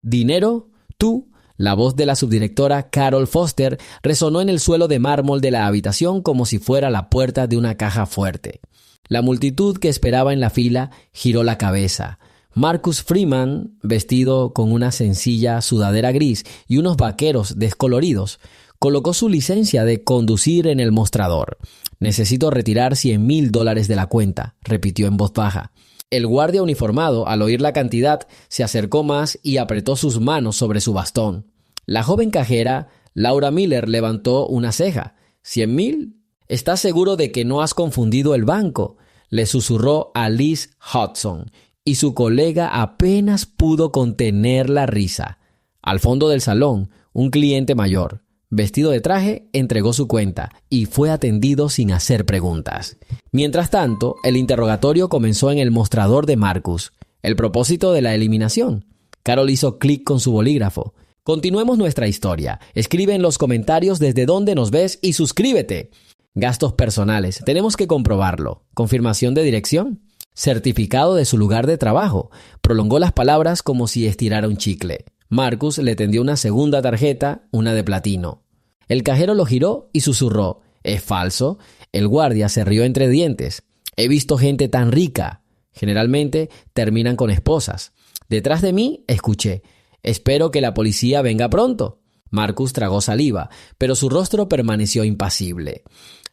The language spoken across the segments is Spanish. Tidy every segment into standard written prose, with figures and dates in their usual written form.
¿Dinero? ¿Tú? La voz de la subdirectora Carol Foster resonó en el suelo de mármol de la habitación como si fuera la puerta de una caja fuerte. La multitud que esperaba en la fila giró la cabeza. Marcus Freeman, vestido con una sencilla sudadera gris y unos vaqueros descoloridos, colocó su licencia de conducir en el mostrador. «Necesito retirar $100,000 de la cuenta», repitió en voz baja. El guardia uniformado, al oír la cantidad, se acercó más y apretó sus manos sobre su bastón. La joven cajera, Laura Miller, levantó una ceja. ¿$100,000? ¿Estás seguro de que no has confundido el banco?, le susurró a Liz Hudson, y su colega apenas pudo contener la risa. Al fondo del salón, un cliente mayor, vestido de traje, entregó su cuenta y fue atendido sin hacer preguntas. Mientras tanto, el interrogatorio comenzó en el mostrador de Marcus. ¿El propósito de la eliminación? Carol hizo clic con su bolígrafo. Continuemos nuestra historia. Escribe en los comentarios desde dónde nos ves y suscríbete. Gastos personales. Tenemos que comprobarlo. ¿Confirmación de dirección? Certificado de su lugar de trabajo. Prolongó las palabras como si estirara un chicle. Marcus le tendió una segunda tarjeta, una de platino. El cajero lo giró y susurró. ¿Es falso? El guardia se rió entre dientes. He visto gente tan rica. Generalmente terminan con esposas. Detrás de mí escuché. Espero que la policía venga pronto. Marcus tragó saliva, pero su rostro permaneció impasible.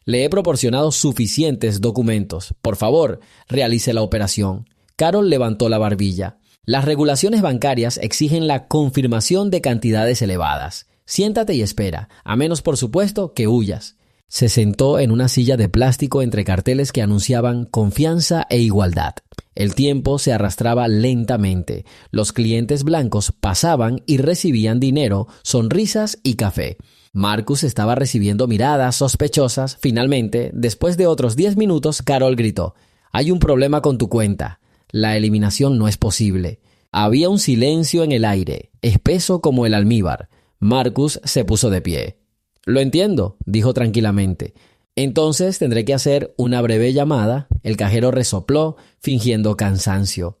Le he proporcionado suficientes documentos. Por favor, realice la operación. Carol levantó la barbilla. Las regulaciones bancarias exigen la confirmación de cantidades elevadas. Siéntate y espera, a menos por supuesto que huyas. Se sentó en una silla de plástico entre carteles que anunciaban confianza e igualdad. El tiempo se arrastraba lentamente. Los clientes blancos pasaban y recibían dinero, sonrisas y café. Marcus estaba recibiendo miradas sospechosas. Finalmente, después de otros 10 minutos, Carol gritó: «Hay un problema con tu cuenta. La eliminación no es posible». Había un silencio en el aire, espeso como el almíbar. Marcus se puso de pie. «Lo entiendo», dijo tranquilamente. «Entonces tendré que hacer una breve llamada». El cajero resopló, fingiendo cansancio.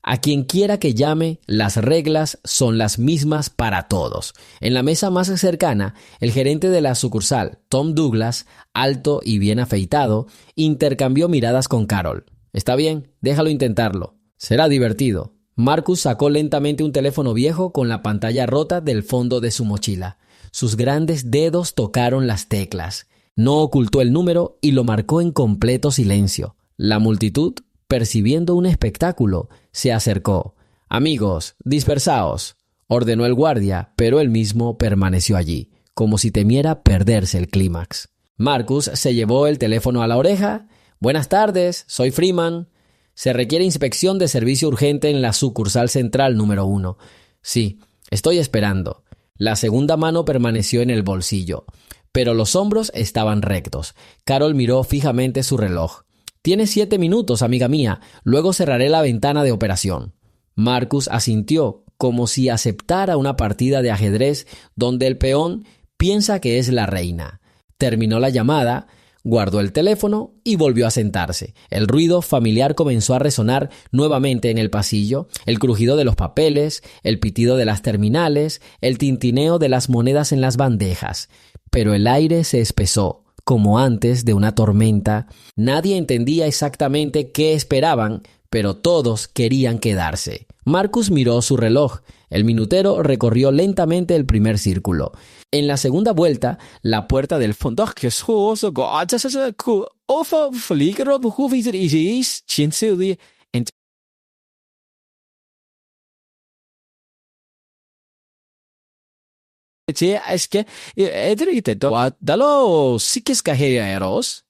A quien quiera que llame, las reglas son las mismas para todos. En la mesa más cercana, el gerente de la sucursal, Tom Douglas, alto y bien afeitado, intercambió miradas con Carol. «Está bien, déjalo intentarlo. Será divertido». Marcus sacó lentamente un teléfono viejo con la pantalla rota del fondo de su mochila. Sus grandes dedos tocaron las teclas. No ocultó el número y lo marcó en completo silencio. La multitud, percibiendo un espectáculo, se acercó. «Amigos, dispersaos», ordenó el guardia, pero él mismo permaneció allí, como si temiera perderse el clímax. Marcus se llevó el teléfono a la oreja. «Buenas tardes, soy Freeman. Se requiere inspección de servicio urgente en la sucursal central número 1. Sí, estoy esperando». La segunda mano permaneció en el bolsillo, pero los hombros estaban rectos. Carol miró fijamente su reloj. «Tienes 7 minutos, amiga mía. Luego cerraré la ventana de operación». Marcus asintió, como si aceptara una partida de ajedrez donde el peón piensa que es la reina. Terminó la llamada, guardó el teléfono y volvió a sentarse. El ruido familiar comenzó a resonar nuevamente en el pasillo, el crujido de los papeles, el pitido de las terminales, el tintineo de las monedas en las bandejas. Pero el aire se espesó, como antes de una tormenta. Nadie entendía exactamente qué esperaban, pero todos querían quedarse. Marcus miró su reloj. El minutero recorrió lentamente el primer círculo. En la segunda vuelta, la puerta del fondo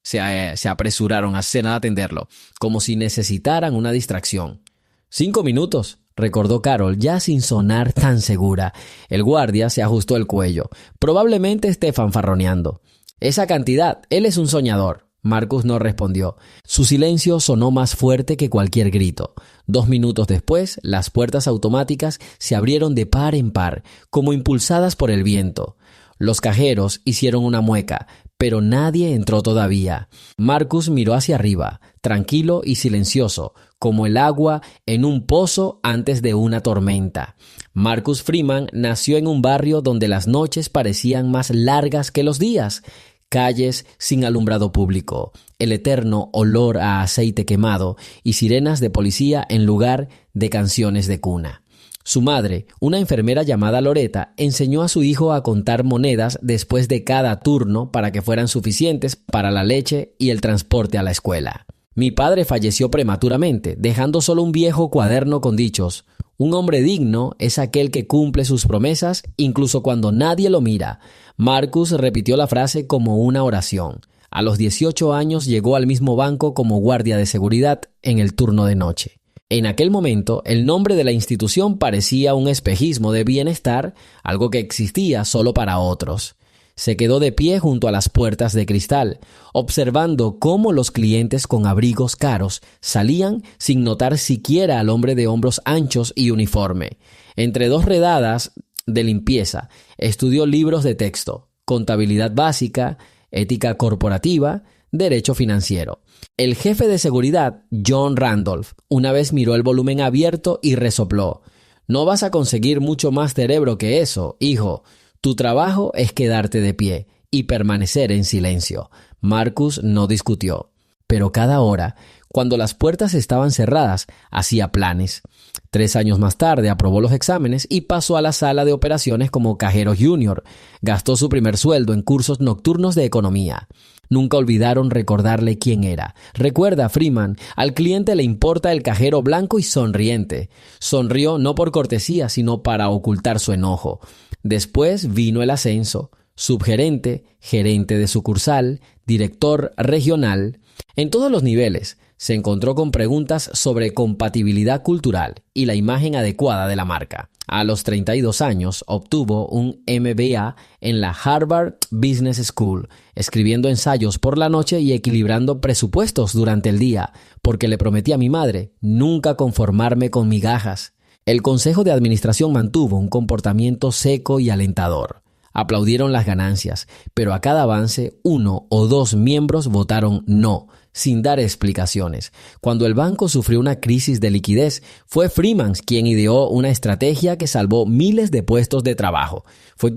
se apresuraron a atenderlo, como si necesitaran una distracción. 5 minutos, recordó Carol, ya sin sonar tan segura. El guardia se ajustó el cuello. Probablemente esté fanfarroneando. «Esa cantidad, él es un soñador». Marcus no respondió. Su silencio sonó más fuerte que cualquier grito. 2 minutos después, las puertas automáticas se abrieron de par en par, como impulsadas por el viento. Los cajeros hicieron una mueca, pero nadie entró todavía. Marcus miró hacia arriba, tranquilo y silencioso, como el agua en un pozo antes de una tormenta. Marcus Freeman nació en un barrio donde las noches parecían más largas que los días. Calles sin alumbrado público, el eterno olor a aceite quemado y sirenas de policía en lugar de canciones de cuna. Su madre, una enfermera llamada Loretta, enseñó a su hijo a contar monedas después de cada turno para que fueran suficientes para la leche y el transporte a la escuela. Mi padre falleció prematuramente, dejando solo un viejo cuaderno con dichos: un hombre digno es aquel que cumple sus promesas incluso cuando nadie lo mira. Marcus repitió la frase como una oración. A los 18 años llegó al mismo banco como guardia de seguridad en el turno de noche. En aquel momento, el nombre de la institución parecía un espejismo de bienestar, algo que existía solo para otros. Se quedó de pie junto a las puertas de cristal, observando cómo los clientes con abrigos caros salían sin notar siquiera al hombre de hombros anchos y uniforme. Entre dos redadas de limpieza, estudió libros de texto, contabilidad básica, ética corporativa, derecho financiero. El jefe de seguridad, John Randolph, una vez miró el volumen abierto y resopló: «No vas a conseguir mucho más cerebro que eso, hijo. Tu trabajo es quedarte de pie y permanecer en silencio». Marcus no discutió, pero cada hora, cuando las puertas estaban cerradas, hacía planes. 3 años más tarde aprobó los exámenes y pasó a la sala de operaciones como cajero junior. Gastó su primer sueldo en cursos nocturnos de economía. Nunca olvidaron recordarle quién era. Recuerda, Freeman, al cliente le importa el cajero blanco y sonriente. Sonrió no por cortesía, sino para ocultar su enojo. Después vino el ascenso: subgerente, gerente de sucursal, director regional. En todos los niveles se encontró con preguntas sobre compatibilidad cultural y la imagen adecuada de la marca. A los 32 años obtuvo un MBA en la Harvard Business School, escribiendo ensayos por la noche y equilibrando presupuestos durante el día, porque le prometí a mi madre nunca conformarme con migajas. El consejo de administración mantuvo un comportamiento seco y alentador. Aplaudieron las ganancias, pero a cada avance 1 o 2 miembros votaron no, sin dar explicaciones. Cuando el banco sufrió una crisis de liquidez, fue Freeman quien ideó una estrategia que salvó miles de puestos de trabajo. Fue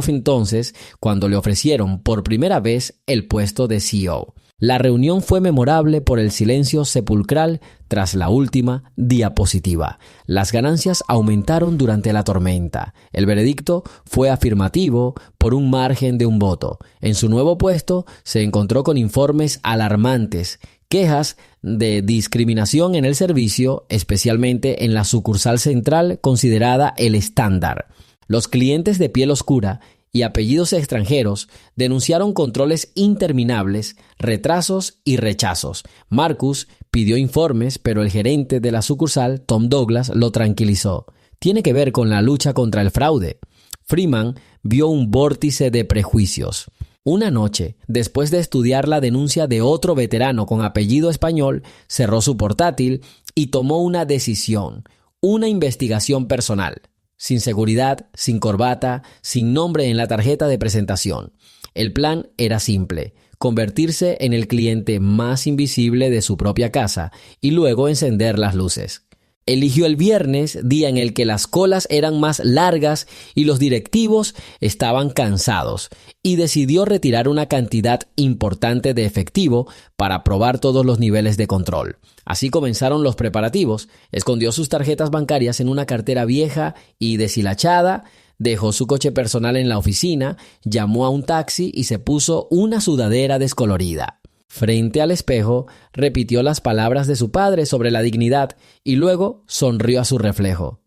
entonces cuando le ofrecieron por primera vez el puesto de CEO. La reunión fue memorable por el silencio sepulcral tras la última diapositiva. Las ganancias aumentaron durante la tormenta. El veredicto fue afirmativo por un margen de un voto. En su nuevo puesto se encontró con informes alarmantes, quejas de discriminación en el servicio, especialmente en la sucursal central considerada el estándar. Los clientes de piel oscura y apellidos extranjeros denunciaron controles interminables, retrasos y rechazos. Marcus pidió informes, pero el gerente de la sucursal, Tom Douglas, lo tranquilizó. Tiene que ver con la lucha contra el fraude. Freeman vio un vórtice de prejuicios. Una noche, después de estudiar la denuncia de otro veterano con apellido español, cerró su portátil y tomó una decisión, una investigación personal. Sin seguridad, sin corbata, sin nombre en la tarjeta de presentación. El plan era simple: convertirse en el cliente más invisible de su propia casa y luego encender las luces. Eligió el viernes, día en el que las colas eran más largas y los directivos estaban cansados, y decidió retirar una cantidad importante de efectivo para probar todos los niveles de control. Así comenzaron los preparativos. Escondió sus tarjetas bancarias en una cartera vieja y deshilachada, dejó su coche personal en la oficina, llamó a un taxi y se puso una sudadera descolorida. Frente al espejo, repitió las palabras de su padre sobre la dignidad y luego sonrió a su reflejo.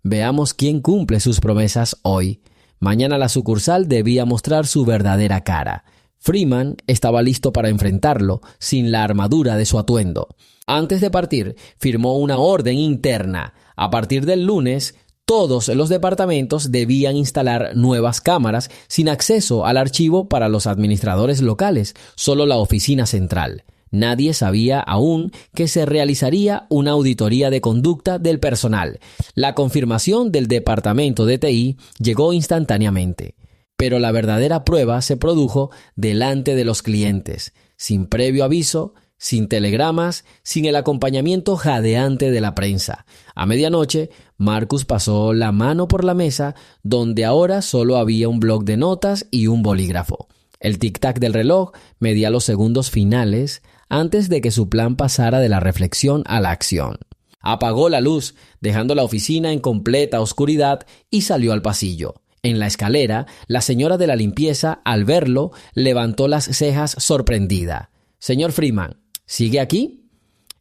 Veamos quién cumple sus promesas hoy. Mañana la sucursal debía mostrar su verdadera cara. Freeman estaba listo para enfrentarlo sin la armadura de su atuendo. Antes de partir, firmó una orden interna. A partir del lunes, todos los departamentos debían instalar nuevas cámaras sin acceso al archivo para los administradores locales, solo la oficina central. Nadie sabía aún que se realizaría una auditoría de conducta del personal. La confirmación del departamento de TI llegó instantáneamente. Pero la verdadera prueba se produjo delante de los clientes. Sin previo aviso, sin telegramas, sin el acompañamiento jadeante de la prensa. A medianoche, Marcus pasó la mano por la mesa, donde ahora solo había un bloc de notas y un bolígrafo. El tic-tac del reloj medía los segundos finales antes de que su plan pasara de la reflexión a la acción. Apagó la luz, dejando la oficina en completa oscuridad, y salió al pasillo. En la escalera, la señora de la limpieza, al verlo, levantó las cejas sorprendida. «Señor Freeman, ¿sigue aquí?»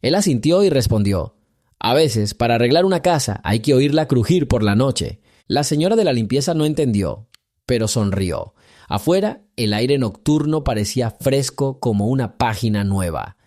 Él asintió y respondió: «A veces, para arreglar una casa, hay que oírla crujir por la noche». La señora de la limpieza no entendió, pero sonrió. Afuera, el aire nocturno parecía fresco como una página nueva.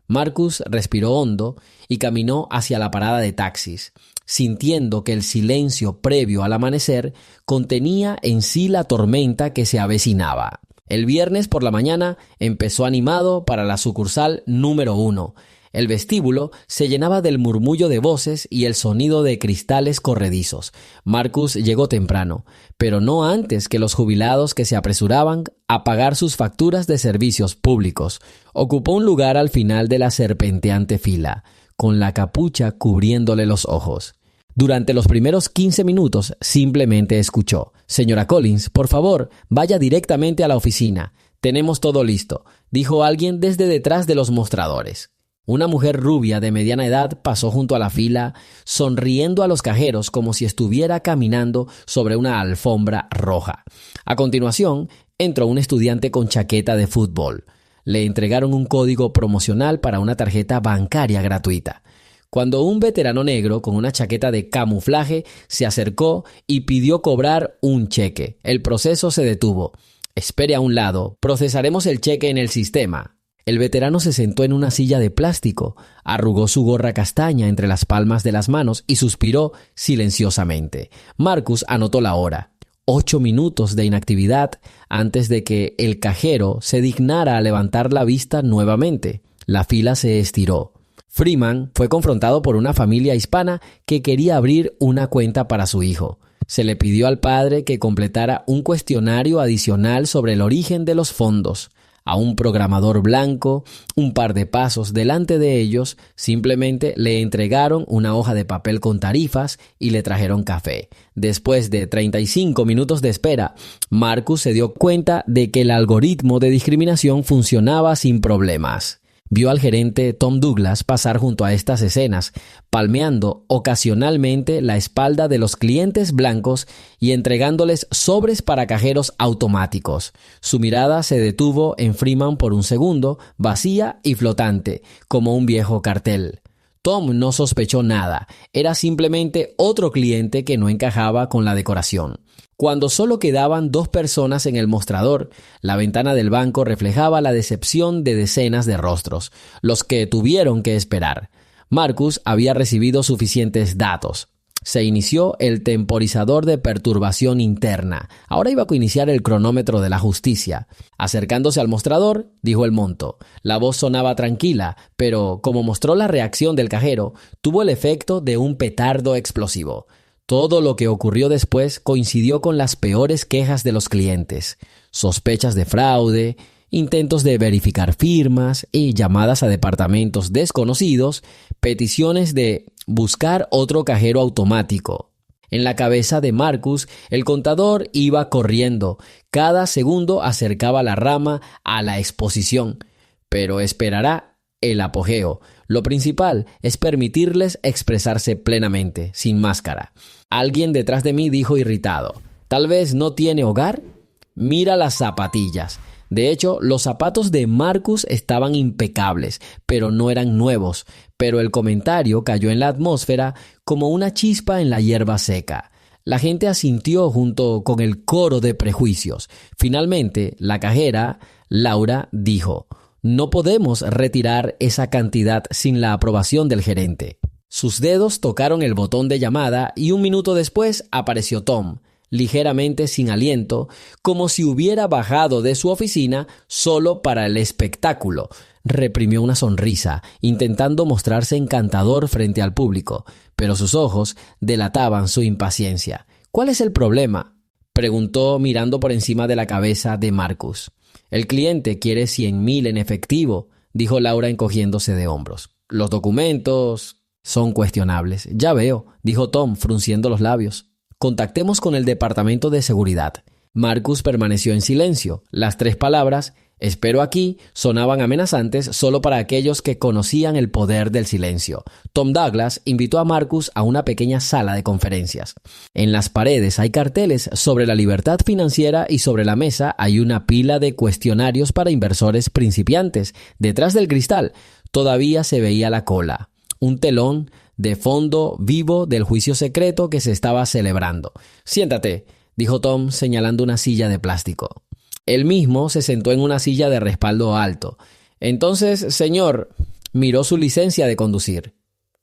Marcus respiró hondo y caminó hacia la parada de taxis, sintiendo que el silencio previo al amanecer contenía en sí la tormenta que se avecinaba. El viernes por la mañana empezó animado para la sucursal número 1. El vestíbulo se llenaba del murmullo de voces y el sonido de cristales corredizos. Marcus llegó temprano, pero no antes que los jubilados que se apresuraban a pagar sus facturas de servicios públicos. Ocupó un lugar al final de la serpenteante fila, con la capucha cubriéndole los ojos. Durante los primeros 15 minutos simplemente escuchó: «Señora Collins, por favor, vaya directamente a la oficina. Tenemos todo listo», dijo alguien desde detrás de los mostradores. Una mujer rubia de mediana edad pasó junto a la fila, sonriendo a los cajeros como si estuviera caminando sobre una alfombra roja. A continuación, entró un estudiante con chaqueta de fútbol. Le entregaron un código promocional para una tarjeta bancaria gratuita. Cuando un veterano negro con una chaqueta de camuflaje se acercó y pidió cobrar un cheque, el proceso se detuvo. «Espere a un lado, procesaremos el cheque en el sistema». El veterano se sentó en una silla de plástico, arrugó su gorra castaña entre las palmas de las manos y suspiró silenciosamente. Marcus anotó la hora: 8 minutos de inactividad antes de que el cajero se dignara a levantar la vista nuevamente. La fila se estiró. Freeman fue confrontado por una familia hispana que quería abrir una cuenta para su hijo. Se le pidió al padre que completara un cuestionario adicional sobre el origen de los fondos. A un programador blanco, un par de pasos delante de ellos, simplemente le entregaron una hoja de papel con tarifas y le trajeron café. Después de 35 minutos de espera, Marcus se dio cuenta de que el algoritmo de discriminación funcionaba sin problemas. Vio al gerente Tom Douglas pasar junto a estas escenas, palmeando ocasionalmente la espalda de los clientes blancos y entregándoles sobres para cajeros automáticos. Su mirada se detuvo en Freeman por un segundo, vacía y flotante, como un viejo cartel. Tom no sospechó nada, era simplemente otro cliente que no encajaba con la decoración. Cuando solo quedaban 2 personas en el mostrador, la ventana del banco reflejaba la decepción de decenas de rostros, los que tuvieron que esperar. Marcus había recibido suficientes datos. Se inició el temporizador de perturbación interna. Ahora iba a iniciar el cronómetro de la justicia. Acercándose al mostrador, dijo el monto. La voz sonaba tranquila, pero como mostró la reacción del cajero, tuvo el efecto de un petardo explosivo. Todo lo que ocurrió después coincidió con las peores quejas de los clientes: sospechas de fraude, intentos de verificar firmas y llamadas a departamentos desconocidos, peticiones de buscar otro cajero automático. En la cabeza de Marcus, el contador iba corriendo. Cada segundo acercaba la rama a la exposición. Pero esperará el apogeo. Lo principal es permitirles expresarse plenamente, sin máscara. Alguien detrás de mí dijo irritado: «¿Tal vez no tiene hogar? Mira las zapatillas». De hecho, los zapatos de Marcus estaban impecables, pero no eran nuevos. Pero el comentario cayó en la atmósfera como una chispa en la hierba seca. La gente asintió junto con el coro de prejuicios. Finalmente, la cajera, Laura, dijo: «No podemos retirar esa cantidad sin la aprobación del gerente». Sus dedos tocaron el botón de llamada y un minuto después apareció Tom, ligeramente sin aliento, como si hubiera bajado de su oficina solo para el espectáculo. Reprimió una sonrisa, intentando mostrarse encantador frente al público, pero sus ojos delataban su impaciencia. «¿Cuál es el problema?», preguntó mirando por encima de la cabeza de Marcus. «El cliente quiere 100,000 en efectivo», dijo Laura encogiéndose de hombros. Los documentos son cuestionables. Ya veo, dijo Tom, frunciendo los labios. Contactemos con el departamento de seguridad. Marcus permaneció en silencio. Las 3 palabras «espero aquí» sonaban amenazantes solo para aquellos que conocían el poder del silencio. Tom Douglas invitó a Marcus a una pequeña sala de conferencias. En las paredes hay carteles sobre la libertad financiera y sobre la mesa hay una pila de cuestionarios para inversores principiantes. Detrás del cristal todavía se veía la cola, un telón de fondo vivo del juicio secreto que se estaba celebrando. «Siéntate», dijo Tom señalando una silla de plástico. Él mismo se sentó en una silla de respaldo alto. «Entonces, señor», miró su licencia de conducir.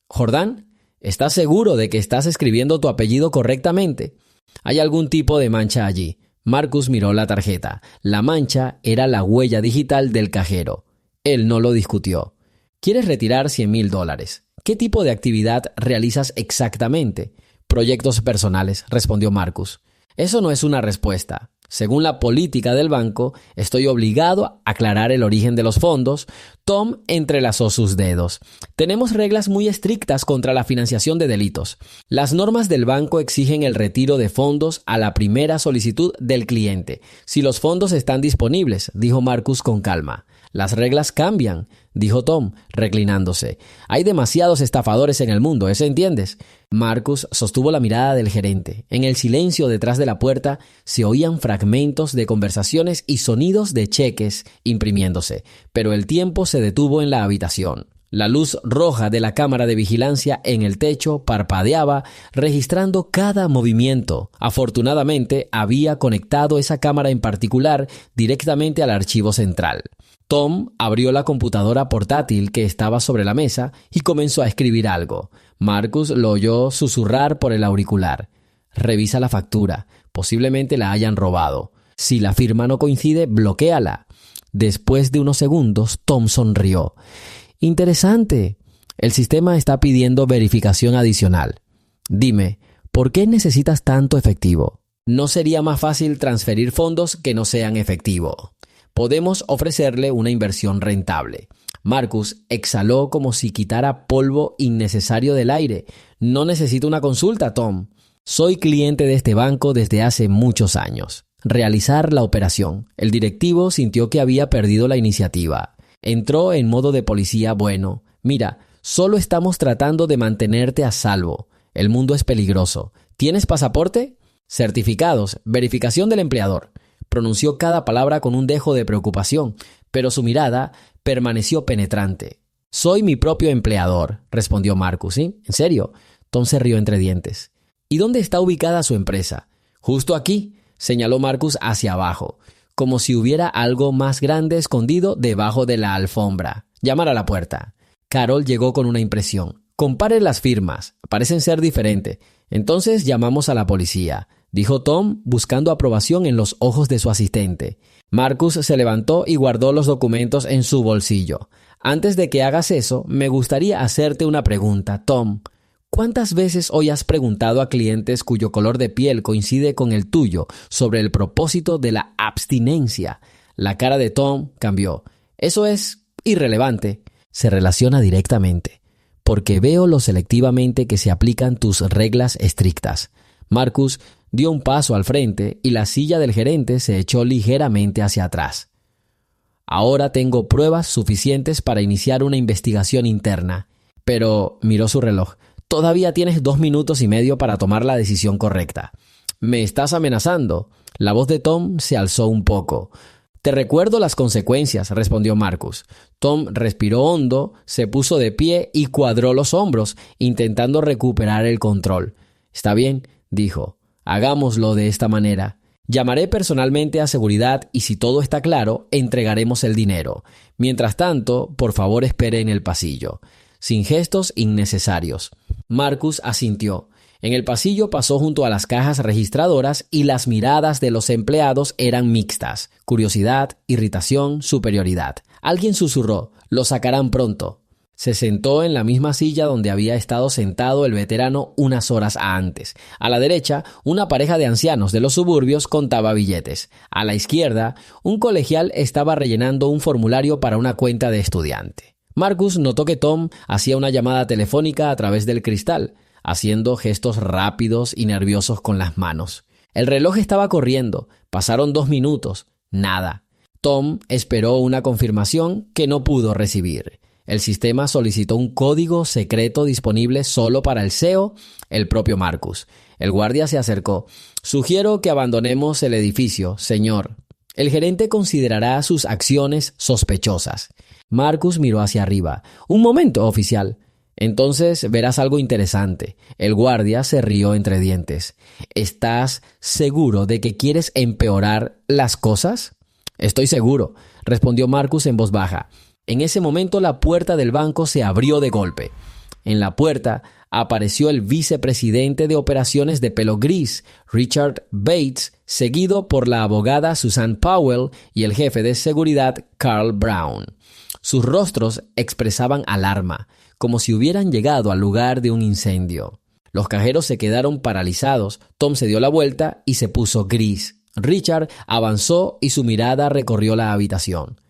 «Jordán, ¿estás seguro de que estás escribiendo tu apellido correctamente? ¿Hay algún tipo de mancha allí?» Marcus miró la tarjeta. La mancha era la huella digital del cajero. Él no lo discutió. «¿Quieres retirar $100,000? ¿Qué tipo de actividad realizas exactamente?» «Proyectos personales», respondió Marcus. «Eso no es una respuesta. Según la política del banco, estoy obligado a aclarar el origen de los fondos». Tom entrelazó sus dedos. «Tenemos reglas muy estrictas contra la financiación de delitos. Las normas del banco exigen el retiro de fondos a la primera solicitud del cliente. Si los fondos están disponibles», dijo Marcus con calma. «Las reglas cambian», dijo Tom, reclinándose. «Hay demasiados estafadores en el mundo, ¿eso entiendes?» Marcus sostuvo la mirada del gerente. En el silencio detrás de la puerta se oían fragmentos de conversaciones y sonidos de cheques imprimiéndose, pero el tiempo se detuvo en la habitación. La luz roja de la cámara de vigilancia en el techo parpadeaba, registrando cada movimiento. Afortunadamente, había conectado esa cámara en particular directamente al archivo central. Tom abrió la computadora portátil que estaba sobre la mesa y comenzó a escribir algo. Marcus lo oyó susurrar por el auricular. «Revisa la factura. Posiblemente la hayan robado. Si la firma no coincide, bloquéala». Después de unos segundos, Tom sonrió. «Interesante. El sistema está pidiendo verificación adicional. Dime, ¿por qué necesitas tanto efectivo? ¿No sería más fácil transferir fondos que no sean efectivo? Podemos ofrecerle una inversión rentable». Marcus exhaló como si quitara polvo innecesario del aire. «No necesito una consulta, Tom. Soy cliente de este banco desde hace muchos años». Realizar la operación. El directivo sintió que había perdido la iniciativa. Entró en modo de policía bueno. «Mira, solo estamos tratando de mantenerte a salvo. El mundo es peligroso. ¿Tienes pasaporte? Certificados. Verificación del empleador». Pronunció cada palabra con un dejo de preocupación, pero su mirada permaneció penetrante. «Soy mi propio empleador», respondió Marcus. ¿Sí? ¿En serio? Tom se rió entre dientes. «¿Y dónde está ubicada su empresa?» «Justo aquí», señaló Marcus hacia abajo, como si hubiera algo más grande escondido debajo de la alfombra. «Llamar a la puerta». Carol llegó con una impresión. «Compare las firmas. Parecen ser diferentes. Entonces llamamos a la policía», dijo Tom, buscando aprobación en los ojos de su asistente. Marcus se levantó y guardó los documentos en su bolsillo. «Antes de que hagas eso, me gustaría hacerte una pregunta, Tom. ¿Cuántas veces hoy has preguntado a clientes cuyo color de piel coincide con el tuyo sobre el propósito de la abstinencia?» La cara de Tom cambió. «Eso es irrelevante. Se relaciona directamente, porque veo lo selectivamente que se aplican tus reglas estrictas». Marcus dio un paso al frente y la silla del gerente se echó ligeramente hacia atrás. «Ahora tengo pruebas suficientes para iniciar una investigación interna». Pero miró su reloj. «Todavía tienes 2 minutos y medio para tomar la decisión correcta». «¿Me estás amenazando?» La voz de Tom se alzó un poco. «Te recuerdo las consecuencias», respondió Marcus. Tom respiró hondo, se puso de pie y cuadró los hombros, intentando recuperar el control. «Está bien», dijo. «Hagámoslo de esta manera. Llamaré personalmente a seguridad y si todo está claro, entregaremos el dinero. Mientras tanto, por favor espere en el pasillo». Sin gestos innecesarios. Marcus asintió. En el pasillo pasó junto a las cajas registradoras y las miradas de los empleados eran mixtas. Curiosidad, irritación, superioridad. Alguien susurró: «Lo sacarán pronto». Se sentó en la misma silla donde había estado sentado el veterano unas horas antes. A la derecha, una pareja de ancianos de los suburbios contaba billetes. A la izquierda, un colegial estaba rellenando un formulario para una cuenta de estudiante. Marcus notó que Tom hacía una llamada telefónica a través del cristal, haciendo gestos rápidos y nerviosos con las manos. El reloj estaba corriendo. Pasaron 2 minutos. Nada. Tom esperó una confirmación que no pudo recibir. El sistema solicitó un código secreto disponible solo para el CEO, el propio Marcus. El guardia se acercó. «Sugiero que abandonemos el edificio, señor. El gerente considerará sus acciones sospechosas». Marcus miró hacia arriba. «Un momento, oficial. Entonces verás algo interesante». El guardia se rió entre dientes. «¿Estás seguro de que quieres empeorar las cosas?» «Estoy seguro», respondió Marcus en voz baja. En ese momento la puerta del banco se abrió de golpe. En la puerta apareció el vicepresidente de operaciones de pelo gris, Richard Bates, seguido por la abogada Susan Powell y el jefe de seguridad, Carl Brown. Sus rostros expresaban alarma, como si hubieran llegado al lugar de un incendio. Los cajeros se quedaron paralizados. Tom se dio la vuelta y se puso gris. Richard avanzó y su mirada recorrió la habitación.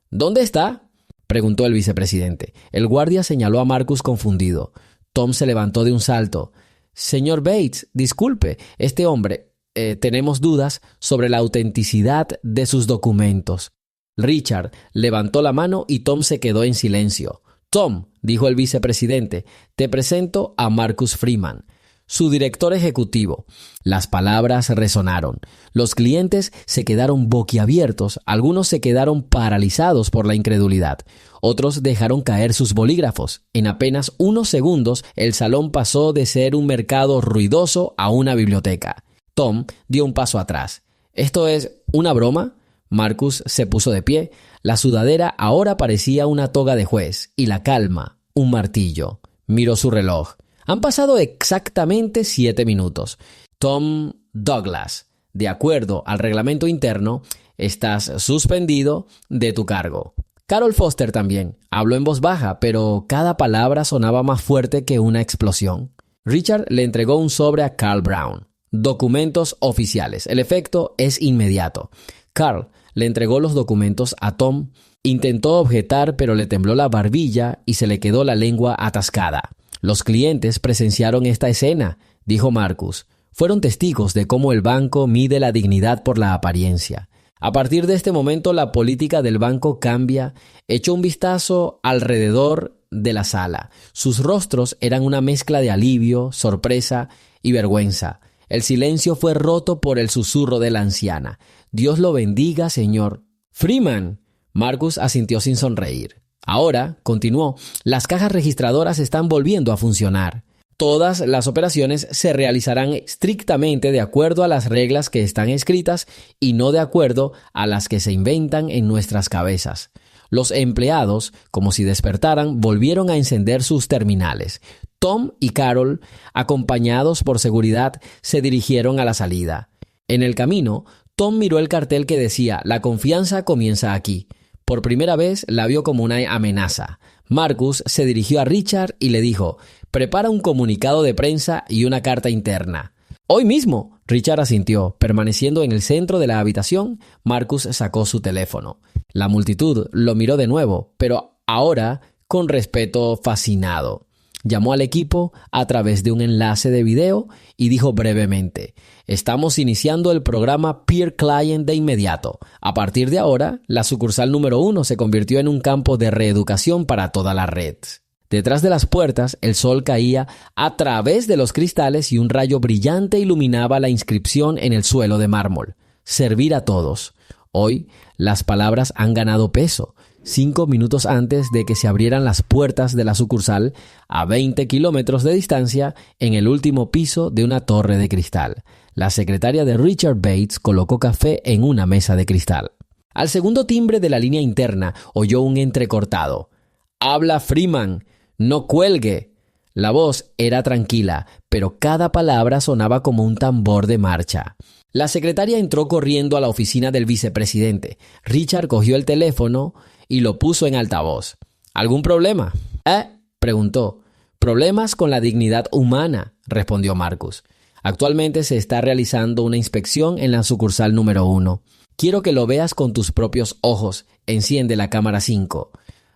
«¿Dónde está?», preguntó el vicepresidente. El guardia señaló a Marcus confundido. Tom se levantó de un salto. «Señor Bates, disculpe, este hombre, tenemos dudas sobre la autenticidad de sus documentos». Richard levantó la mano y Tom se quedó en silencio. «Tom», dijo el vicepresidente, «te presento a Marcus Freeman, su director ejecutivo». Las palabras resonaron. Los clientes se quedaron boquiabiertos, algunos se quedaron paralizados por la incredulidad. Otros dejaron caer sus bolígrafos. En apenas unos segundos, el salón pasó de ser un mercado ruidoso a una biblioteca. Tom dio un paso atrás. «¿Esto es una broma?». Marcus se puso de pie. La sudadera ahora parecía una toga de juez y la calma, un martillo. Miró su reloj. Han pasado exactamente 7 minutos. «Tom Douglas, de acuerdo al reglamento interno, estás suspendido de tu cargo». Carol Foster también habló en voz baja, pero cada palabra sonaba más fuerte que una explosión. Richard le entregó un sobre a Carl Brown. «Documentos oficiales. El efecto es inmediato». Carl le entregó los documentos a Tom. Intentó objetar, pero le tembló la barbilla y se le quedó la lengua atascada. «Los clientes presenciaron esta escena», dijo Marcus. «Fueron testigos de cómo el banco mide la dignidad por la apariencia. A partir de este momento la política del banco cambia». Echó un vistazo alrededor de la sala. Sus rostros eran una mezcla de alivio, sorpresa y vergüenza. El silencio fue roto por el susurro de la anciana. «Dios lo bendiga, señor Freeman». Marcus asintió sin sonreír. «Ahora», continuó, «las cajas registradoras están volviendo a funcionar. Todas las operaciones se realizarán estrictamente de acuerdo a las reglas que están escritas y no de acuerdo a las que se inventan en nuestras cabezas». Los empleados, como si despertaran, volvieron a encender sus terminales. Tom y Carol, acompañados por seguridad, se dirigieron a la salida. En el camino, Tom miró el cartel que decía «La confianza comienza aquí». Por primera vez la vio como una amenaza. Marcus se dirigió a Richard y le dijo «Prepara un comunicado de prensa y una carta interna». «Hoy mismo», Richard asintió. Permaneciendo en el centro de la habitación, Marcus sacó su teléfono. La multitud lo miró de nuevo, pero ahora con respeto fascinado. Llamó al equipo a través de un enlace de video y dijo brevemente: «Estamos iniciando el programa Peer Client de inmediato. A partir de ahora, la sucursal número 1 se convirtió en un campo de reeducación para toda la red». Detrás de las puertas, el sol caía a través de los cristales y un rayo brillante iluminaba la inscripción en el suelo de mármol: «Servir a todos». Hoy, las palabras han ganado peso. 5 minutos antes de que se abrieran las puertas de la sucursal, a 20 kilómetros de distancia, en el último piso de una torre de cristal, la secretaria de Richard Bates colocó café en una mesa de cristal. Al segundo timbre de la línea interna, oyó un entrecortado: «Habla Freeman, no cuelgue». La voz era tranquila, pero cada palabra sonaba como un tambor de marcha. La secretaria entró corriendo a la oficina del vicepresidente. Richard cogió el teléfono y lo puso en altavoz. «¿Algún problema?». Preguntó. Problemas con la dignidad humana, respondió Marcus. Actualmente se está realizando una inspección en la sucursal número 1. Quiero que lo veas con tus propios ojos. Enciende la cámara 5.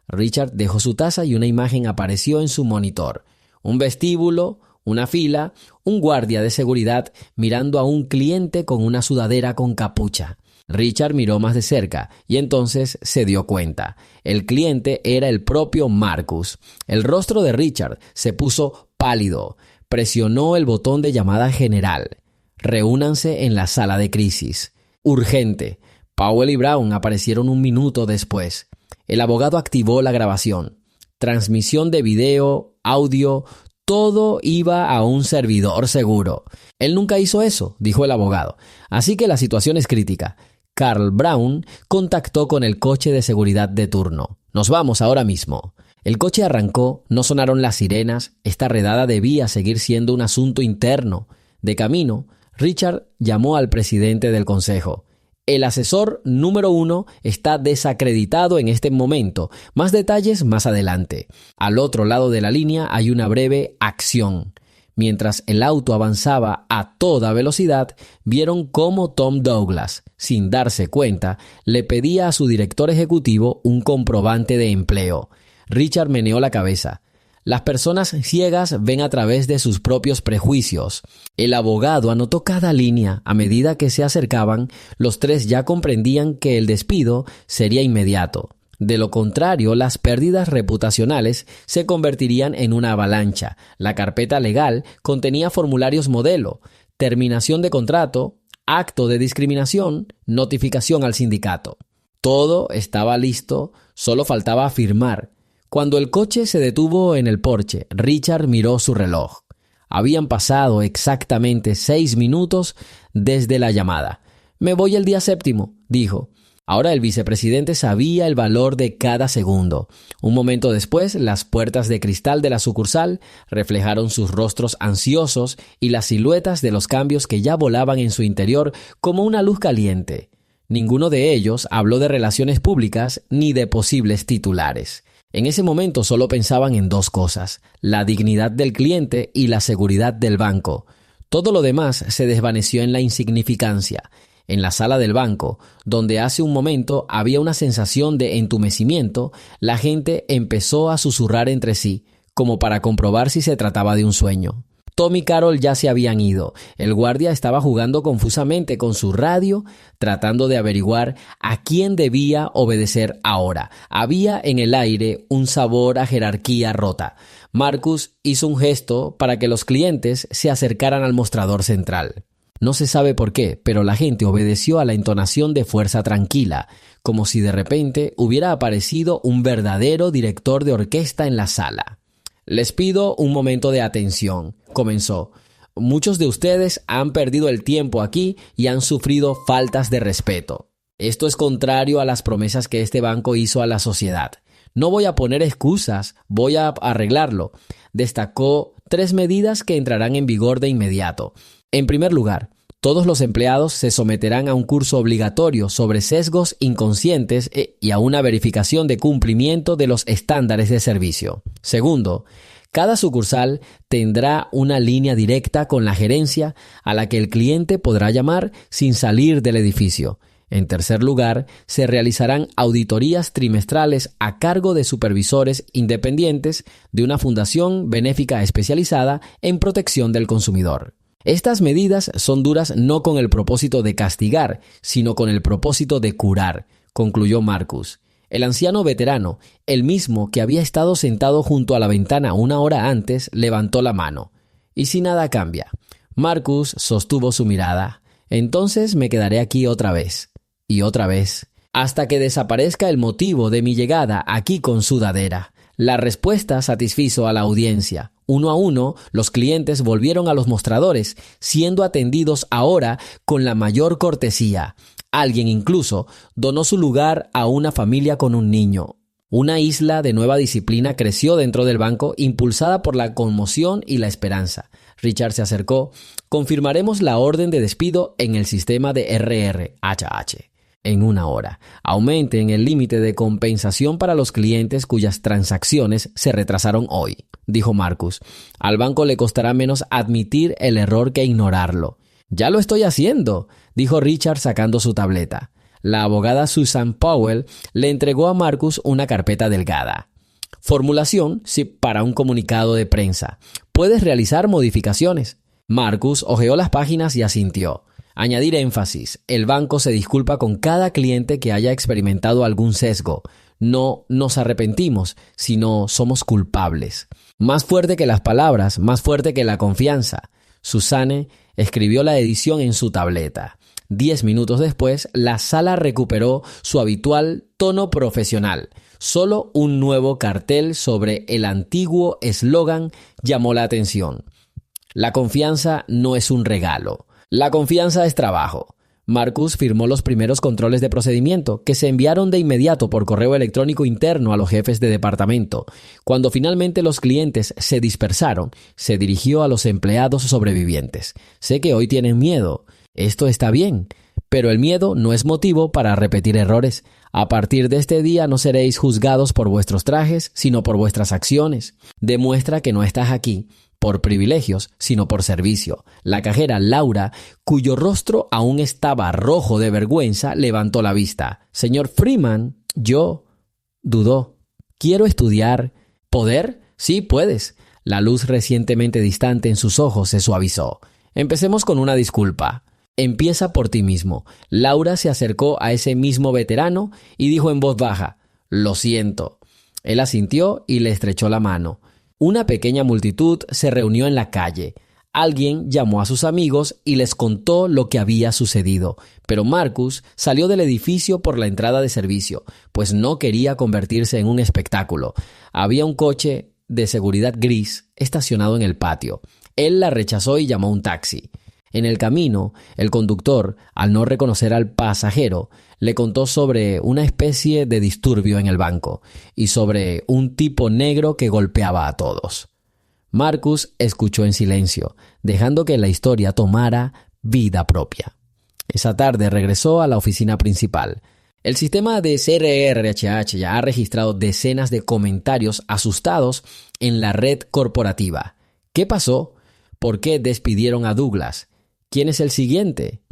Richard dejó su taza y una imagen apareció en su monitor. Un vestíbulo, una fila, un guardia de seguridad mirando a un cliente con una sudadera con capucha. Richard miró más de cerca y entonces se dio cuenta. El cliente era el propio Marcus. El rostro de Richard se puso pálido. Presionó el botón de llamada general. Reúnanse en la sala de crisis. Urgente. Powell y Brown aparecieron un minuto después. El abogado activó la grabación. Transmisión de video, audio, todo iba a un servidor seguro. Él nunca hizo eso, dijo el abogado. Así que la situación es crítica. Carl Brown contactó con el coche de seguridad de turno. Nos vamos ahora mismo. El coche arrancó, no sonaron las sirenas, esta redada debía seguir siendo un asunto interno. De camino, Richard llamó al presidente del consejo. El asesor número 1 está desacreditado en este momento. Más detalles más adelante. Al otro lado de la línea hay una breve acción. Mientras el auto avanzaba a toda velocidad, vieron cómo Tom Douglas, sin darse cuenta, le pedía a su director ejecutivo un comprobante de empleo. Richard meneó la cabeza. Las personas ciegas ven a través de sus propios prejuicios. El abogado anotó cada línea. A medida que se acercaban, los tres ya comprendían que el despido sería inmediato. De lo contrario, las pérdidas reputacionales se convertirían en una avalancha. La carpeta legal contenía formularios modelo, terminación de contrato, acto de discriminación, notificación al sindicato. Todo estaba listo, solo faltaba firmar. Cuando el coche se detuvo en el porche, Richard miró su reloj. Habían pasado exactamente 6 minutos desde la llamada. «Me voy el día 7», dijo. Ahora el vicepresidente sabía el valor de cada segundo. Un momento después, las puertas de cristal de la sucursal reflejaron sus rostros ansiosos y las siluetas de los cambios que ya volaban en su interior como una luz caliente. Ninguno de ellos habló de relaciones públicas ni de posibles titulares. En ese momento solo pensaban en 2 cosas: la dignidad del cliente y la seguridad del banco. Todo lo demás se desvaneció en la insignificancia. En la sala del banco, donde hace un momento había una sensación de entumecimiento, la gente empezó a susurrar entre sí, como para comprobar si se trataba de un sueño. Tom y Carol ya se habían ido. El guardia estaba jugando confusamente con su radio, tratando de averiguar a quién debía obedecer ahora. Había en el aire un sabor a jerarquía rota. Marcus hizo un gesto para que los clientes se acercaran al mostrador central. No se sabe por qué, pero la gente obedeció a la entonación de fuerza tranquila, como si de repente hubiera aparecido un verdadero director de orquesta en la sala. «Les pido un momento de atención», comenzó. «Muchos de ustedes han perdido el tiempo aquí y han sufrido faltas de respeto. Esto es contrario a las promesas que este banco hizo a la sociedad. No voy a poner excusas, voy a arreglarlo». Destacó 3 medidas que entrarán en vigor de inmediato. En primer lugar, todos los empleados se someterán a un curso obligatorio sobre sesgos inconscientes y a una verificación de cumplimiento de los estándares de servicio. Segundo, cada sucursal tendrá una línea directa con la gerencia a la que el cliente podrá llamar sin salir del edificio. En tercer lugar, se realizarán auditorías trimestrales a cargo de supervisores independientes de una fundación benéfica especializada en protección del consumidor. Estas medidas son duras no con el propósito de castigar, sino con el propósito de curar, concluyó Marcus. El anciano veterano, el mismo que había estado sentado junto a la ventana 1 hora antes, levantó la mano. «¿Y si nada cambia?» Marcus sostuvo su mirada. «Entonces me quedaré aquí otra vez. Y otra vez. Hasta que desaparezca el motivo de mi llegada aquí con sudadera». La respuesta satisfizo a la audiencia. 1 a 1, los clientes volvieron a los mostradores, siendo atendidos ahora con la mayor cortesía. Alguien incluso donó su lugar a una familia con un niño. Una isla de nueva disciplina creció dentro del banco, impulsada por la conmoción y la esperanza. Richard se acercó. «Confirmaremos la orden de despido en el sistema de RRHH». en 1 hora. Aumenten el límite de compensación para los clientes cuyas transacciones se retrasaron hoy, dijo Marcus. Al banco le costará menos admitir el error que ignorarlo. Ya lo estoy haciendo, dijo Richard sacando su tableta. La abogada Susan Powell le entregó a Marcus una carpeta delgada. Formulación para un comunicado de prensa. Puedes realizar modificaciones. Marcus hojeó las páginas y asintió. Añadir énfasis. El banco se disculpa con cada cliente que haya experimentado algún sesgo. No nos arrepentimos, sino somos culpables. Más fuerte que las palabras, más fuerte que la confianza. Susanne escribió la edición en su tableta. 10 minutos después, la sala recuperó su habitual tono profesional. Solo un nuevo cartel sobre el antiguo eslogan llamó la atención. La confianza no es un regalo. La confianza es trabajo. Marcus firmó los primeros controles de procedimiento, que se enviaron de inmediato por correo electrónico interno a los jefes de departamento. Cuando finalmente los clientes se dispersaron, se dirigió a los empleados sobrevivientes. Sé que hoy tienen miedo. Esto está bien, pero el miedo no es motivo para repetir errores. A partir de este día no seréis juzgados por vuestros trajes, sino por vuestras acciones. Demuestra que no estás aquí por privilegios, sino por servicio. La cajera Laura, cuyo rostro aún estaba rojo de vergüenza, levantó la vista. Señor Freeman, dudó. Quiero estudiar. ¿Poder? Sí, puedes. La luz recientemente distante en sus ojos se suavizó. Empecemos con una disculpa. Empieza por ti mismo. Laura se acercó a ese mismo veterano y dijo en voz baja, lo siento. Él asintió y le estrechó la mano. Una pequeña multitud se reunió en la calle. Alguien llamó a sus amigos y les contó lo que había sucedido, pero Marcus salió del edificio por la entrada de servicio, pues no quería convertirse en un espectáculo. Había un coche de seguridad gris estacionado en el patio. Él la rechazó y llamó un taxi. En el camino, el conductor, al no reconocer al pasajero, le contó sobre una especie de disturbio en el banco y sobre un tipo negro que golpeaba a todos. Marcus escuchó en silencio, dejando que la historia tomara vida propia. Esa tarde regresó a la oficina principal. El sistema de CRRHH ya ha registrado decenas de comentarios asustados en la red corporativa. ¿Qué pasó? ¿Por qué despidieron a Douglas? ¿Quién es el siguiente?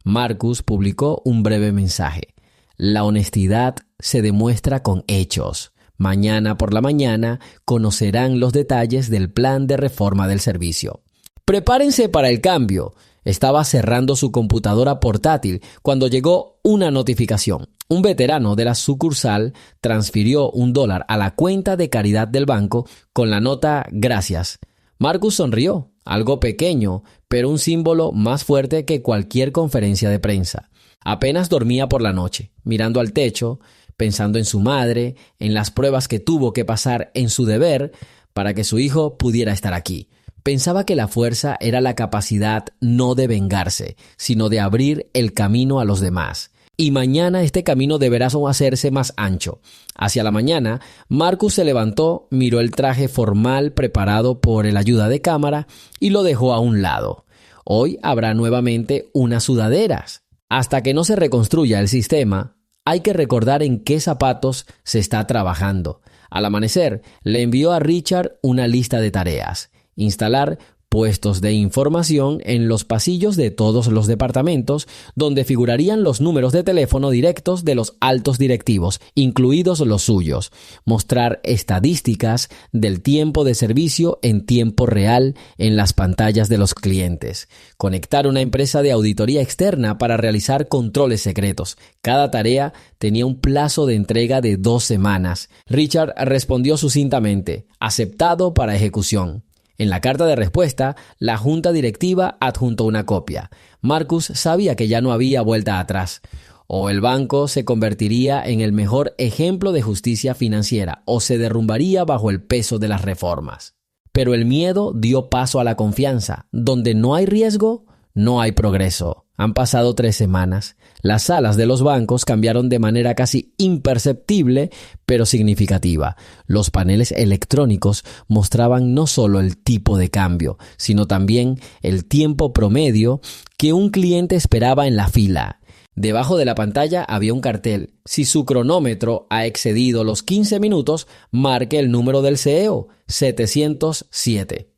Marcus publicó un breve mensaje. La honestidad se demuestra con hechos. Mañana por la mañana conocerán los detalles del plan de reforma del servicio. Prepárense para el cambio. Estaba cerrando su computadora portátil cuando llegó una notificación. Un veterano de la sucursal transfirió $1 a la cuenta de caridad del banco con la nota «Gracias». Marcus sonrió. Algo pequeño, pero un símbolo más fuerte que cualquier conferencia de prensa. Apenas dormía por la noche, mirando al techo, pensando en su madre, en las pruebas que tuvo que pasar en su deber para que su hijo pudiera estar aquí. Pensaba que la fuerza era la capacidad no de vengarse, sino de abrir el camino a los demás. Y mañana este camino deberá hacerse más ancho. Hacia la mañana, Marcus se levantó, miró el traje formal preparado por el ayuda de cámara y lo dejó a un lado. Hoy habrá nuevamente unas sudaderas. Hasta que no se reconstruya el sistema, hay que recordar en qué zapatos se está trabajando. Al amanecer, le envió a Richard una lista de tareas. Instalar puestos de información en los pasillos de todos los departamentos, donde figurarían los números de teléfono directos de los altos directivos, incluidos los suyos. Mostrar estadísticas del tiempo de servicio en tiempo real en las pantallas de los clientes. Conectar una empresa de auditoría externa para realizar controles secretos. Cada tarea tenía un plazo de entrega de 2 semanas. Richard respondió sucintamente: aceptado para ejecución. En la carta de respuesta, la junta directiva adjuntó una copia. Marcus sabía que ya no había vuelta atrás. O el banco se convertiría en el mejor ejemplo de justicia financiera, o se derrumbaría bajo el peso de las reformas. Pero el miedo dio paso a la confianza. Donde no hay riesgo, No hay progreso. Han pasado 3 semanas. Las salas de los bancos cambiaron de manera casi imperceptible, pero significativa. Los paneles electrónicos mostraban no solo el tipo de cambio, sino también el tiempo promedio que un cliente esperaba en la fila. Debajo de la pantalla había un cartel. Si su cronómetro ha excedido los 15 minutos, marque el número del CEO, 707.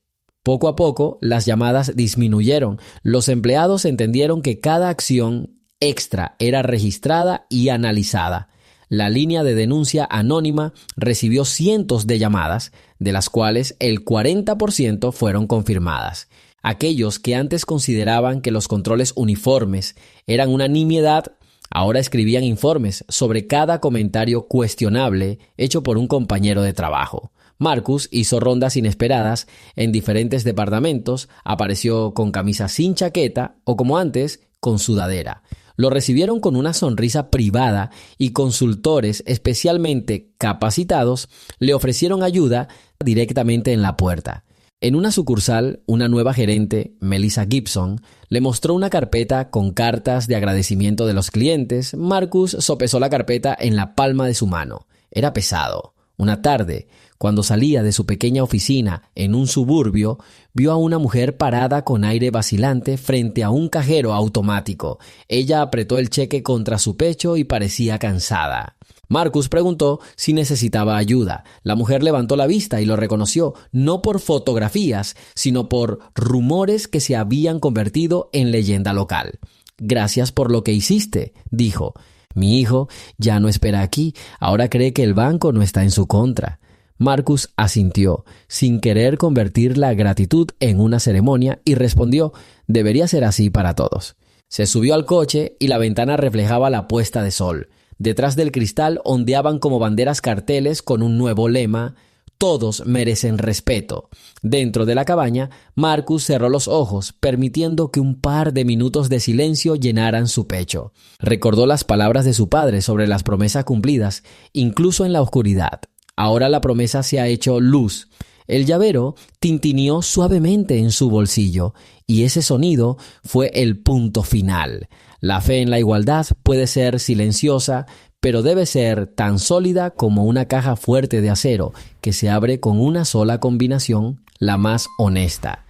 Poco a poco, las llamadas disminuyeron. Los empleados entendieron que cada acción extra era registrada y analizada. La línea de denuncia anónima recibió cientos de llamadas, de las cuales el 40% fueron confirmadas. Aquellos que antes consideraban que los controles uniformes eran una nimiedad, ahora escribían informes sobre cada comentario cuestionable hecho por un compañero de trabajo. Marcus hizo rondas inesperadas en diferentes departamentos, apareció con camisa sin chaqueta o, como antes, con sudadera. Lo recibieron con una sonrisa privada y consultores especialmente capacitados le ofrecieron ayuda directamente en la puerta. En una sucursal, una nueva gerente, Melissa Gibson, le mostró una carpeta con cartas de agradecimiento de los clientes. Marcus sopesó la carpeta en la palma de su mano. Era pesado. Una tarde, cuando salía de su pequeña oficina en un suburbio, vio a una mujer parada con aire vacilante frente a un cajero automático. Ella apretó el cheque contra su pecho y parecía cansada. Marcus preguntó si necesitaba ayuda. La mujer levantó la vista y lo reconoció, no por fotografías, sino por rumores que se habían convertido en leyenda local. «Gracias por lo que hiciste», dijo. «Mi hijo ya no espera aquí, ahora cree que el banco no está en su contra». Marcus asintió, sin querer convertir la gratitud en una ceremonia, y respondió: «Debería ser así para todos». Se subió al coche y la ventana reflejaba la puesta de sol. Detrás del cristal ondeaban como banderas carteles con un nuevo lema: «Todos merecen respeto». Dentro de la cabaña, Marcus cerró los ojos, permitiendo que un par de minutos de silencio llenaran su pecho. Recordó las palabras de su padre sobre las promesas cumplidas, incluso en la oscuridad. Ahora la promesa se ha hecho luz. El llavero tintineó suavemente en su bolsillo, y ese sonido fue el punto final. La fe en la igualdad puede ser silenciosa, pero debe ser tan sólida como una caja fuerte de acero que se abre con una sola combinación, la más honesta.